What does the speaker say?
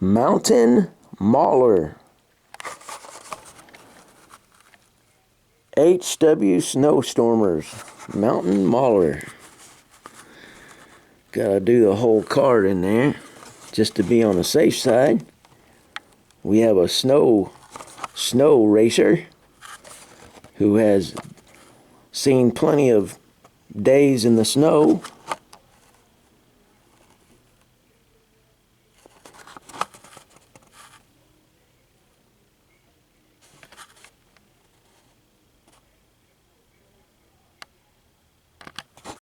Mountain Mauler. HW Snowstormers. Mountain Mauler. Gotta do the whole card in there just to be on the safe side. We have a snow racer who has seen plenty of days in the snow